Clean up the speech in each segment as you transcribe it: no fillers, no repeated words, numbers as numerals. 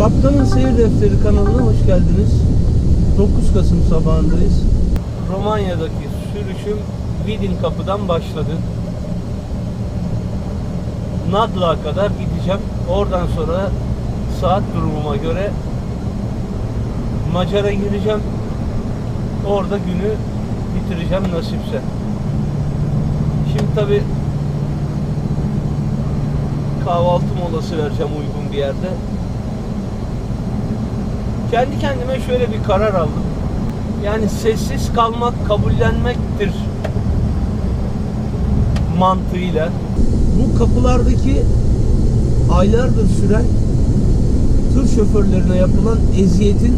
Kaptanın Seyir Defteri kanalına hoş geldiniz. 9 Kasım sabahındayız. Romanya'daki sürüşüm Vidin kapıdan başladı. Nadla'ya kadar gideceğim. Oradan sonra saat durumuma göre Macar'a gireceğim. Orada günü bitireceğim nasipse. Şimdi tabi kahvaltı molası vereceğim uygun bir yerde. Kendi kendime şöyle bir karar aldım. Yani sessiz kalmak kabullenmektir mantığıyla bu kapılardaki aylardır süren tır şoförlerine yapılan eziyetin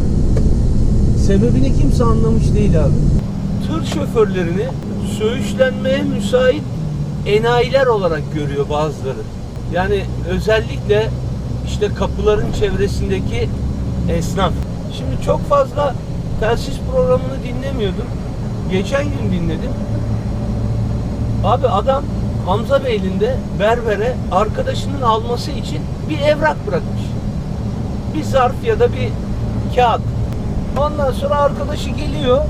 sebebini kimse anlamış değil abi. Tır şoförlerini söğüşlenmeye müsait enayiler olarak görüyor bazıları. Yani özellikle işte kapıların çevresindeki esnaf. Şimdi çok fazla telsiz programını dinlemiyordum. Geçen gün dinledim. Abi adam Hamzabeyli'nde berbere arkadaşının alması için bir evrak bırakmış. Bir zarf ya da bir kağıt. Ondan sonra arkadaşı geliyor.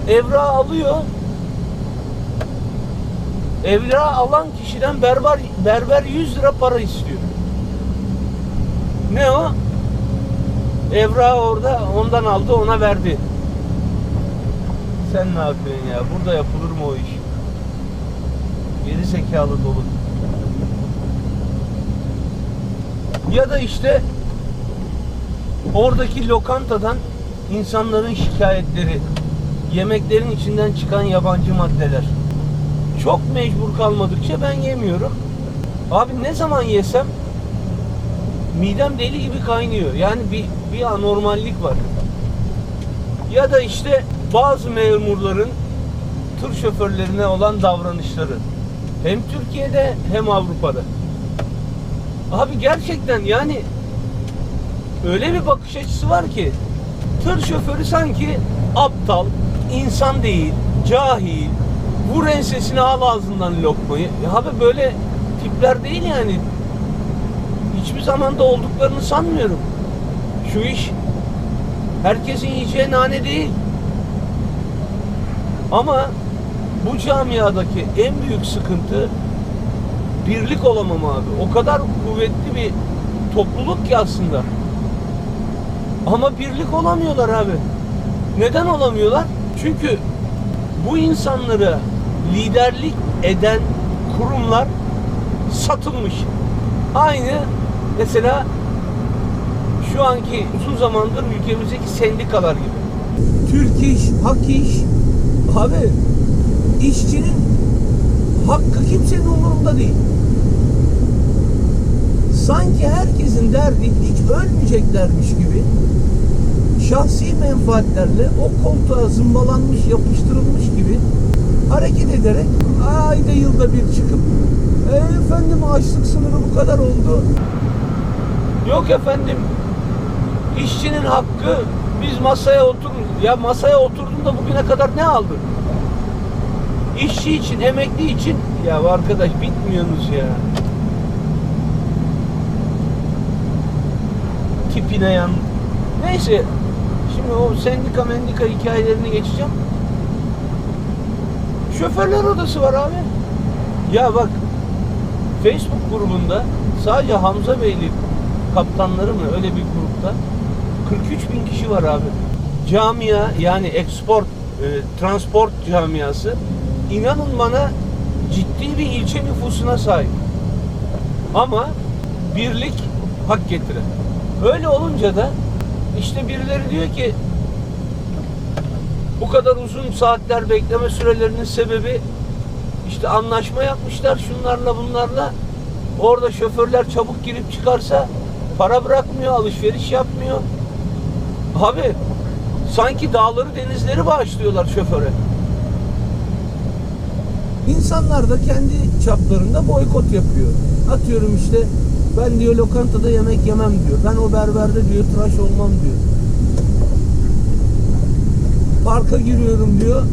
Evrağı alıyor. Evrağı alan kişiden berber 100 lira para istiyor. Ne o? Evrağı orada ondan aldı, ona verdi. Sen ne yapıyorsun ya? Burada yapılır mı o iş? Geri zekalı dolu. Ya da işte oradaki lokantadan insanların şikayetleri, yemeklerin içinden çıkan yabancı maddeler. Çok mecbur kalmadıkça ben yemiyorum. Abi ne zaman yesem midem deli gibi kaynıyor. Yani bir anormallik var. Ya da işte bazı memurların tır şoförlerine olan davranışları. Hem Türkiye'de hem Avrupa'da. Abi gerçekten yani öyle bir bakış açısı var ki tır şoförü sanki aptal, insan değil, cahil, vur ensesine al ağzından lokmayı. Abi böyle tipler değil yani. Hiçbir zamanda olduklarını sanmıyorum. Şu iş herkesin yiyeceği nane değil. Ama bu camiadaki en büyük sıkıntı birlik olamam abi. O kadar kuvvetli bir topluluk ki aslında. Ama birlik olamıyorlar abi. Neden olamıyorlar? Çünkü bu insanlara liderlik eden kurumlar satılmış. Aynı mesela şu anki uzun zamandır ülkemizdeki sendikalar gibi. Türk İş, Hak İş. Abi işçinin hakkı kimsenin umurunda değil. Sanki herkesin derdi hiç ölmeyeceklermiş gibi şahsi menfaatlerle o koltuğa zımbalanmış, yapıştırılmış gibi hareket ederek ayda yılda bir çıkıp efendim açlık sınırı bu kadar oldu. Yok efendim işçinin hakkı biz masaya ya masaya oturdun da bugüne kadar ne aldın? İşçi için, emekli için ya arkadaş bitmiyorsunuz ya. Tipine yan. Neyse şimdi o sendika hikayelerini geçeceğim. Şoförler odası var abi. Ya bak Facebook grubunda sadece Hamzabeyli kaptanları mı öyle bir grupta 43.000 kişi var abi. Camia yani transport camiası inanın bana ciddi bir ilçe nüfusuna sahip. Ama birlik hak getiren. Öyle olunca da işte birileri diyor ki bu kadar uzun saatler bekleme sürelerinin sebebi işte anlaşma yapmışlar şunlarla bunlarla. Orada şoförler çabuk girip çıkarsa para bırakmıyor, alışveriş yapmıyor. Abi sanki dağları denizleri bağışlıyorlar şoföre. İnsanlar da kendi çaplarında boykot yapıyor. Atıyorum işte ben diyor lokantada yemek yemem diyor. Ben o berberde diyor tıraş olmam diyor. Parka giriyorum diyor.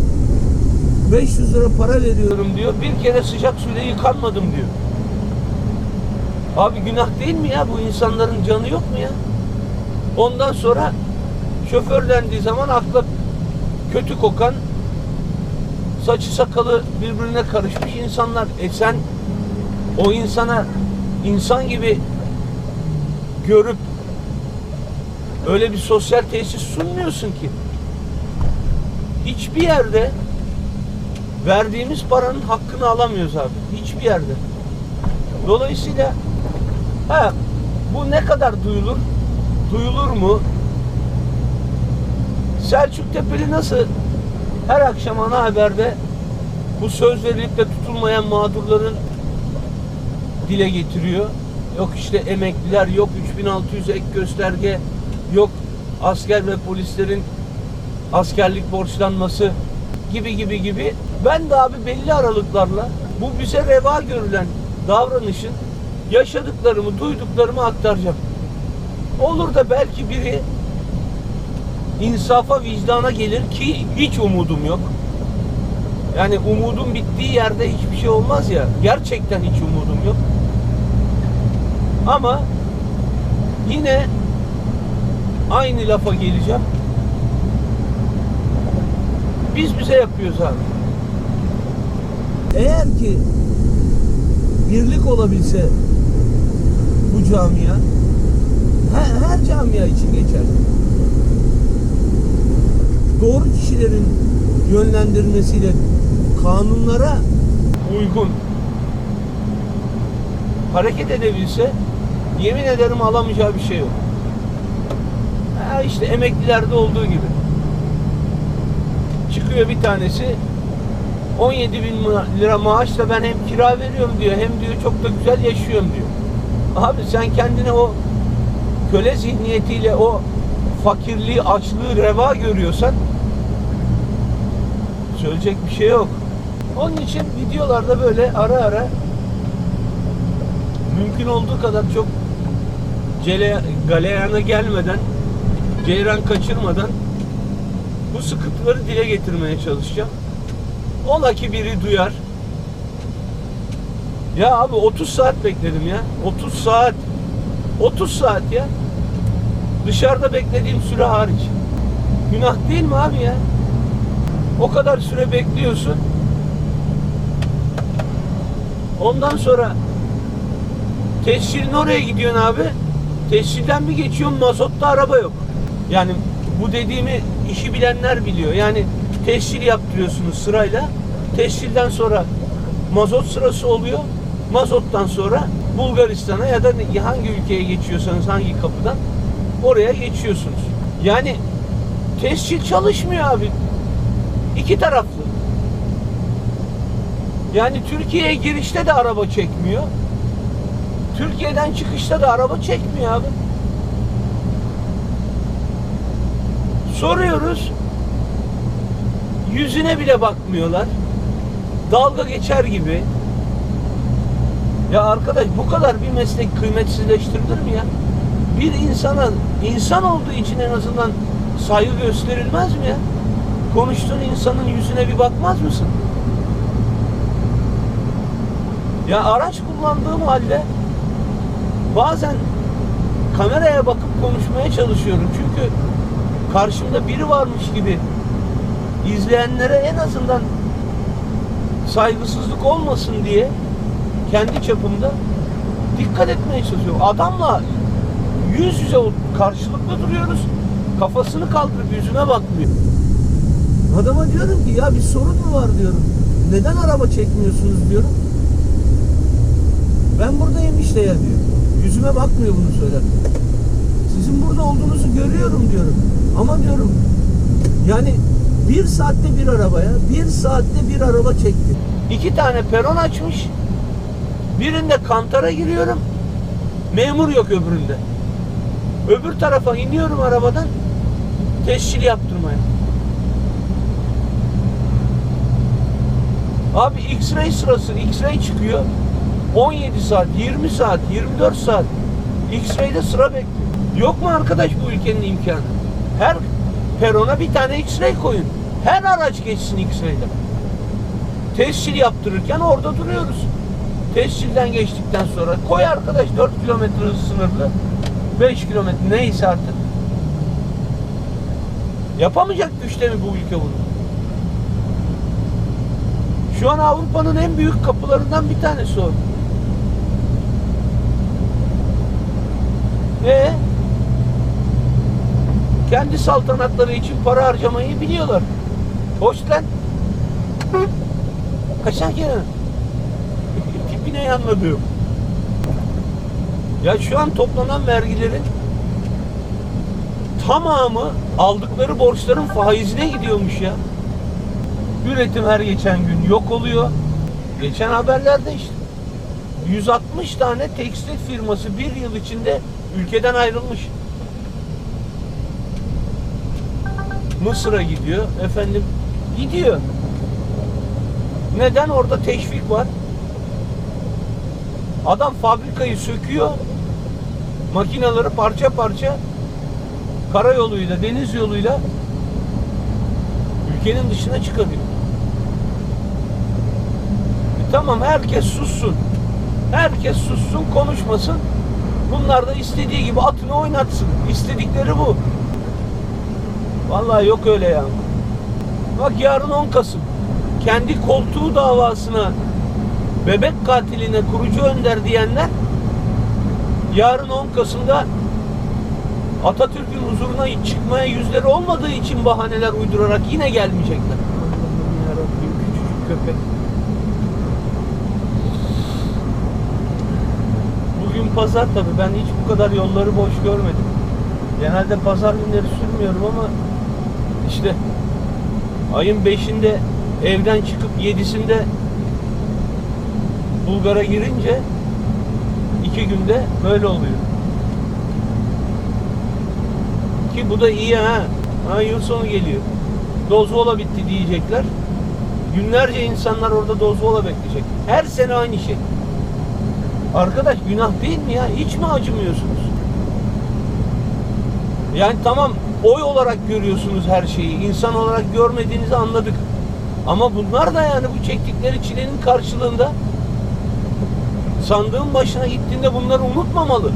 500 lira para veriyorum diyor. Bir kere sıcak suyla yıkanmadım diyor. Abi günah değil mi ya? Bu insanların canı yok mu ya? Ondan sonra şoför dendiği zaman akla kötü kokan, saçı sakalı birbirine karışmış insanlar. Sen o insana insan gibi görüp öyle bir sosyal tesis sunmuyorsun ki. Hiçbir yerde verdiğimiz paranın hakkını alamıyoruz abi. Hiçbir yerde. Dolayısıyla bu ne kadar duyulur? Duyulur mu? Selçuk Tepeli nasıl her akşam ana haberde bu söz verilip de tutulmayan mağdurların dile getiriyor. Yok işte emekliler, yok 3600 ek gösterge, yok asker ve polislerin askerlik borçlanması gibi. Ben de abi belli aralıklarla bu bize reva görülen davranışın yaşadıklarımı, duyduklarımı aktaracağım. Olur da belki biri insafa, vicdana gelir ki hiç umudum yok. Yani umudum bittiği yerde hiçbir şey olmaz ya. Gerçekten hiç umudum yok. Ama yine aynı lafa geleceğim. Biz bize yapıyoruz abi. Eğer ki birlik olabilse bu camia, her camia için geçer. Doğru kişilerin yönlendirmesiyle kanunlara uygun hareket edebilse, yemin ederim alamayacağı bir şey yok. İşte emeklilerde olduğu gibi. Çıkıyor bir tanesi 17.000 lira maaşla ben hem kira veriyorum diyor, hem diyor çok da güzel yaşıyorum diyor. Abi sen kendine o köle zihniyetiyle o fakirliği, açlığı reva görüyorsan söyleyecek bir şey yok. Onun için videolarda böyle ara ara mümkün olduğu kadar çok galeyana gelmeden, ceyran kaçırmadan bu sıkıntıları dile getirmeye çalışacağım. Ola ki biri duyar. Ya abi 30 saat bekledim ya. 30 saat. 30 saat ya. Dışarıda beklediğim süre hariç. Günah değil mi abi ya? O kadar süre bekliyorsun. Ondan sonra tescilin oraya gidiyorsun abi. Tescilden bir geçiyorsun, mazotta araba yok. Yani bu dediğimi işi bilenler biliyor. Yani tescil yaptırıyorsunuz sırayla. Tescilden sonra mazot sırası oluyor. Mazottan sonra Bulgaristan'a ya da hangi ülkeye geçiyorsanız, hangi kapıdan oraya geçiyorsunuz. Yani tescil çalışmıyor abi. İki taraflı. Yani Türkiye'ye girişte de araba çekmiyor. Türkiye'den çıkışta da araba çekmiyor abi. Soruyoruz. Yüzüne bile bakmıyorlar. Dalga geçer gibi. Ya arkadaş, bu kadar bir meslek kıymetsizleştirilir mi ya? Bir insana, insan olduğu için en azından saygı gösterilmez mi ya? Konuştuğun insanın yüzüne bir bakmaz mısın? Ya araç kullandığım halde bazen kameraya bakıp konuşmaya çalışıyorum. Çünkü karşımda biri varmış gibi izleyenlere en azından saygısızlık olmasın diye kendi çapımda dikkat etmeye çalışıyorum. Adamla yüz yüze karşılıklı duruyoruz. Kafasını kaldırıp yüzüme bakmıyor. Adama diyorum ki ya bir sorun mu var diyorum. Neden araba çekmiyorsunuz diyorum. Ben buradayım işte ya diyor. Yüzüme bakmıyor bunu söylerken. Sizin burada olduğunuzu görüyorum diyorum. Ama diyorum yani bir saatte bir arabaya, bir saatte bir araba çekti. 2 tane peron açmış. Birinde kantara giriyorum. Memur yok öbüründe. Öbür tarafa iniyorum arabadan. Tescil yaptırmaya. Abi X-ray sırası, X-ray çıkıyor. 17 saat, 20 saat, 24 saat X-ray'de sıra bekliyor. Yok mu arkadaş bu ülkenin imkanı? Her perona bir tane X-ray koyun. Her araç geçsin X-ray'den. Tescil yaptırırken orada duruyoruz. Tescilden geçtikten sonra koy arkadaş 4 kilometre hız sınırlı, 5 kilometre neyse artık. Yapamayacak güçte mi bu ülke bunu? Şu an Avrupa'nın en büyük kapılarından bir tanesi o. Kendi saltanatları için para harcamayı biliyorlar. Hoş lan. Kaçan kere? Tipine anladım. Ya şu an toplanan vergilerin tamamı aldıkları borçların faizine gidiyormuş ya. Üretim her geçen gün yok oluyor. Geçen haberlerde işte 160 tane tekstil firması bir yıl içinde ülkeden ayrılmış. Mısır'a gidiyor. Efendim gidiyor. Neden? Orada teşvik var. Adam fabrikayı söküyor. Makineleri parça parça karayoluyla, deniz yoluyla ülkenin dışına çıkarıyor. Tamam, herkes sussun. Herkes sussun, konuşmasın. Bunlar da istediği gibi atını oynatsın. İstedikleri bu. Vallahi yok öyle ya. Bak yarın 10 Kasım. Kendi koltuğu davasına bebek katiline kurucu önder diyenler yarın 10 Kasım'da Atatürk'ün huzuruna çıkmaya yüzleri olmadığı için bahaneler uydurarak yine gelmeyecekler. Yarabbim, küçücük köpek. Bugün pazar tabii. Ben hiç bu kadar yolları boş görmedim. Genelde pazar günleri sürmüyorum ama işte ayın 5'inde evden çıkıp 7'sinde Bulgar'a girince 2 günde böyle oluyor. Ki bu da iyi ha. Yıl sonu geliyor. Dozvola bitti diyecekler. Günlerce insanlar orada dozvola bekleyecek. Her sene aynı şey. Arkadaş günah değil mi ya? Hiç mi acımıyorsunuz? Yani tamam oy olarak görüyorsunuz her şeyi. İnsan olarak görmediğinizi anladık. Ama bunlar da yani bu çektikleri çilenin karşılığında sandığın başına gittiğinde bunları unutmamalı.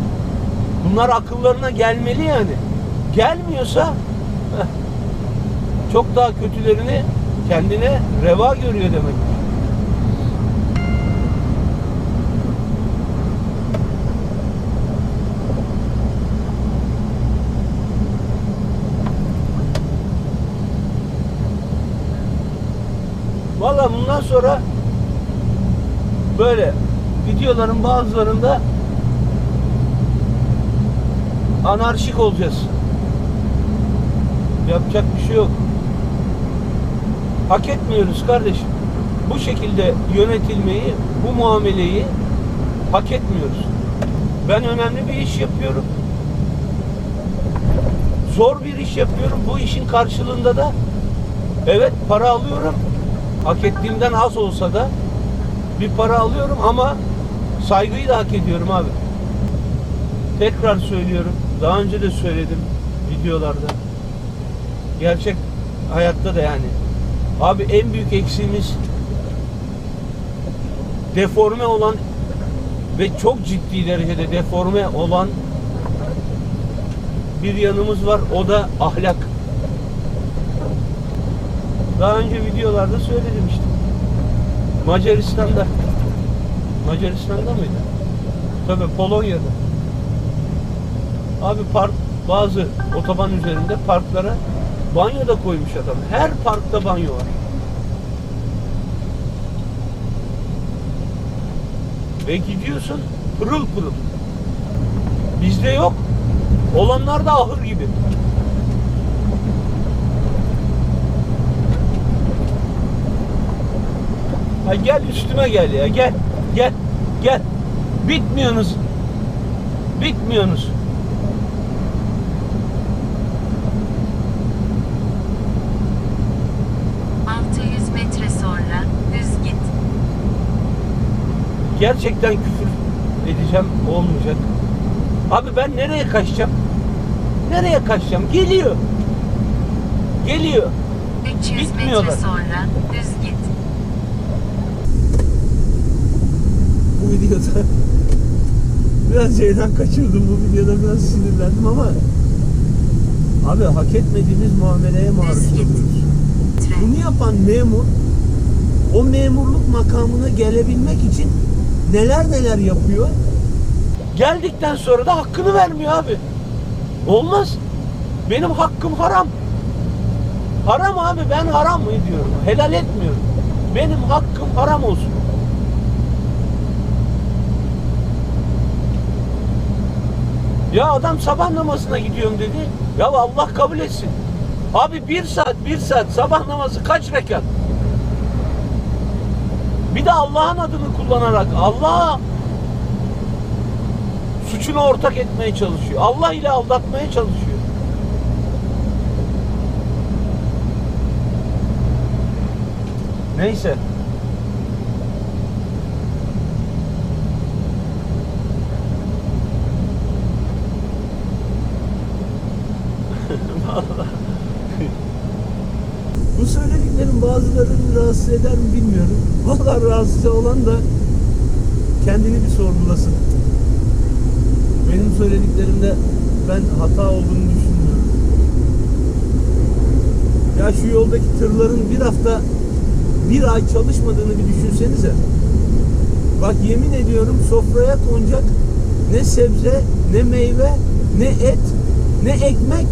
Bunlar akıllarına gelmeli yani. Gelmiyorsa çok daha kötülerini kendine reva görüyor demek. Vallahi bundan sonra böyle videoların bazılarında anarşik olacağız. Yapacak bir şey yok. Hak etmiyoruz kardeşim. Bu şekilde yönetilmeyi, bu muameleyi hak etmiyoruz. Ben önemli bir iş yapıyorum. Zor bir iş yapıyorum. Bu işin karşılığında da evet para alıyorum. Hak ettiğimden az olsa da bir para alıyorum ama saygıyı da hak ediyorum abi. Tekrar söylüyorum. Daha önce de söyledim videolarda. Gerçek hayatta da yani. Abi en büyük eksiğimiz deforme olan ve çok ciddi derecede deforme olan bir yanımız var. O da ahlak. Daha önce videolarda söyledim işte. Macaristan'da mıydı? Tabii Polonya'da. Abi bazı otoban üzerinde parklara banyo da koymuş adam. Her parkta banyo var. Ve gidiyorsun pırıl pırıl. Bizde yok. Olanlar da ahır gibi. Ha gel üstüme gel ya. Gel. Bitmiyorsunuz. 600 metre sonra düz git. Gerçekten küfür edeceğim, olmayacak. Abi ben nereye kaçacağım? Geliyor. 300 metre sonra düz git. Bu Biraz şeyden kaçırdım bu videoda, biraz sinirlendim ama abi hak etmediğimiz muameleye maruz Düz git. kalıyoruz. Metre. Bunu yapan memur o memurluk makamına gelebilmek için neler neler yapıyor. Geldikten sonra da hakkını vermiyor abi. Olmaz. Benim hakkım haram. Haram abi, ben haram mı diyorum? Helal etmiyorum. Benim hakkım haram olsun. Ya adam sabah namazına gidiyorum dedi. Ya Allah kabul etsin. Abi bir saat sabah namazı kaç rekat? Bir de Allah'ın adını kullanarak Allah'a suçunu ortak etmeye çalışıyor. Allah ile aldatmaya çalışıyor. Neyse. Vallahi. Bu söylediklerin bazılarını rahatsız eder mi bilmiyorum. Vallahi rahatsız olan da kendini bir sorgulasın. Benim söylediklerimde ben hata olduğunu düşünmüyorum. Ya şu yoldaki tırların bir ay çalışmadığını bir düşünsenize. Bak yemin ediyorum sofraya konacak ne sebze, ne meyve, ne et, ne ekmek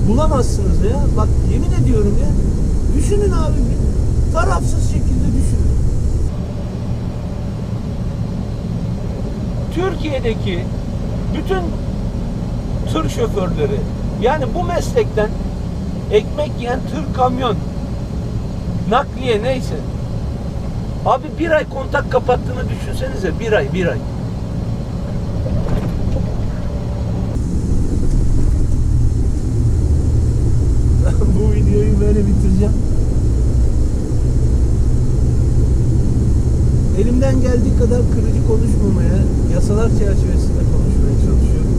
bulamazsınız ya. Bak yemin ediyorum ya. Düşünün abi, tarafsız şekilde düşünün. Türkiye'deki bütün tır şoförleri, yani bu meslekten ekmek yiyen tır, kamyon, nakliye neyse. Abi bir ay kontak kapattığını düşünsenize, bir ay. Bu videoyu böyle bitireceğim. Elimden geldiği kadar kırıcı konuşmamaya, yasalar çerçevesinde konuşmaya çalışıyorum.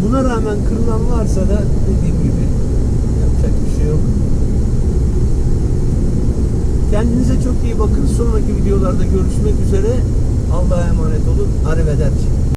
Buna rağmen kırılan varsa da dediğim gibi yapacak bir şey yok. Kendinize çok iyi bakın. Sonraki videolarda görüşmek üzere. Allah'a emanet olun. Arrivederci.